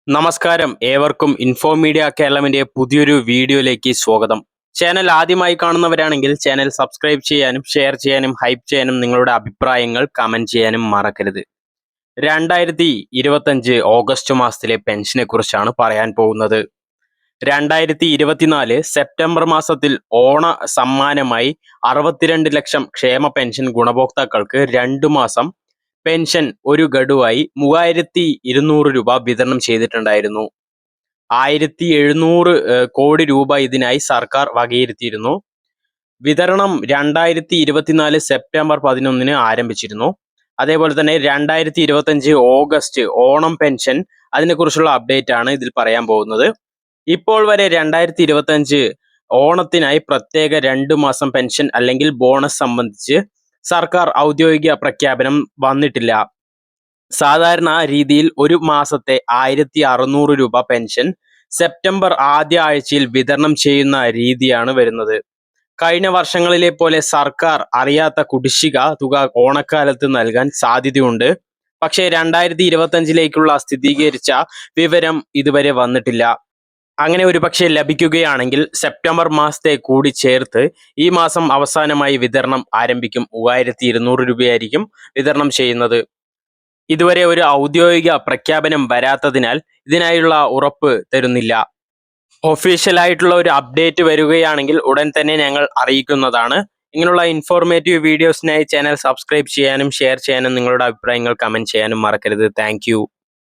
നമസ്കാരം, ഏവർക്കും info media കേരളമിന്റെ പുതിയൊരു വീഡിയോയിലേക്ക് സ്വാഗതം. ചാനൽ ആദ്യമായി കാണുന്നവരാണെങ്കിൽ ചാനൽ സബ്സ്ക്രൈബ് ചെയ്യാനും ഷെയർ ചെയ്യാനും ഹൈപ്പ് ചെയ്യാനും നിങ്ങളുടെ അഭിപ്രായങ്ങൾ കമന്റ് ചെയ്യാനും മറക്കരുത്. 2025 ഓഗസ്റ്റ് മാസത്തിലെ പെൻഷനെ കുറിച്ചാണ് പറയാൻ പോകുന്നത്. 2024 സെപ്റ്റംബർ മാസത്തിൽ ഓണ സമ്മാനമായി 62 ലക്ഷം ക്ഷേമ പെൻഷൻ ഗുണഭോക്താക്കൾക്ക് 2 മാസം പെൻഷൻ ഒരു ഗഡുവായി 3200 രൂപ വിതരണം ചെയ്തിട്ടുണ്ടായിരുന്നു. 1700 കോടി രൂപ ഇതിനായി സർക്കാർ വകയിരുത്തിയിരുന്നു. വിതരണം 2024 സെപ്റ്റംബർ 11 ആരംഭിച്ചിരുന്നു. അതേപോലെ തന്നെ 2025 ഓഗസ്റ്റ് ഓണം പെൻഷൻ അതിനെക്കുറിച്ചുള്ള അപ്ഡേറ്റ് ആണ് ഇതിൽ പറയാൻ പോകുന്നത്. ഇപ്പോൾ വരെ 2025 ഓണത്തിനായി പ്രത്യേക 2 മാസം പെൻഷൻ അല്ലെങ്കിൽ ബോണസ് സംബന്ധിച്ച് സർക്കാർ ഔദ്യോഗിക പ്രഖ്യാപനം വന്നിട്ടില്ല. സാധാരണ രീതിയിൽ ഒരു മാസത്തെ 1600 രൂപ പെൻഷൻ സെപ്റ്റംബർ ആദ്യ ആഴ്ചയിൽ വിതരണം ചെയ്യുന്ന രീതിയാണ് വരുന്നത്. കഴിഞ്ഞ വർഷങ്ങളിലെ പോലെ സർക്കാർ അറിയാത്ത കുടിശ്ശിക തുക ഓണക്കാലത്ത് നൽകാൻ സാധ്യതയുണ്ട്. പക്ഷേ 2025ലേക്കുള്ള സ്ഥിരീകരിച്ച വിവരം ഇതുവരെ വന്നിട്ടില്ല. അങ്ങനെ ഒരുപക്ഷെ ലഭിക്കുകയാണെങ്കിൽ സെപ്റ്റംബർ മാസത്തെ കൂടി ചേർത്ത് ഈ മാസം അവസാനമായി വിതരണം ആരംഭിക്കും. 3200 രൂപയായിരിക്കും വിതരണം ചെയ്യുന്നത്. ഇതുവരെ ഒരു ഔദ്യോഗിക പ്രഖ്യാപനം വരാത്തതിനാൽ ഇതിനായുള്ള ഉറപ്പ് തരുന്നില്ല. ഒഫീഷ്യലായിട്ടുള്ള ഒരു അപ്ഡേറ്റ് വരികയാണെങ്കിൽ ഉടൻ തന്നെ ഞങ്ങൾ അറിയിക്കുന്നതാണ്. ഇങ്ങനെയുള്ള ഇൻഫോർമേറ്റീവ് വീഡിയോസിനായി ചാനൽ സബ്സ്ക്രൈബ് ചെയ്യാനും ഷെയർ ചെയ്യാനും നിങ്ങളുടെ അഭിപ്രായങ്ങൾ കമന്റ് ചെയ്യാനും മറക്കരുത്. താങ്ക്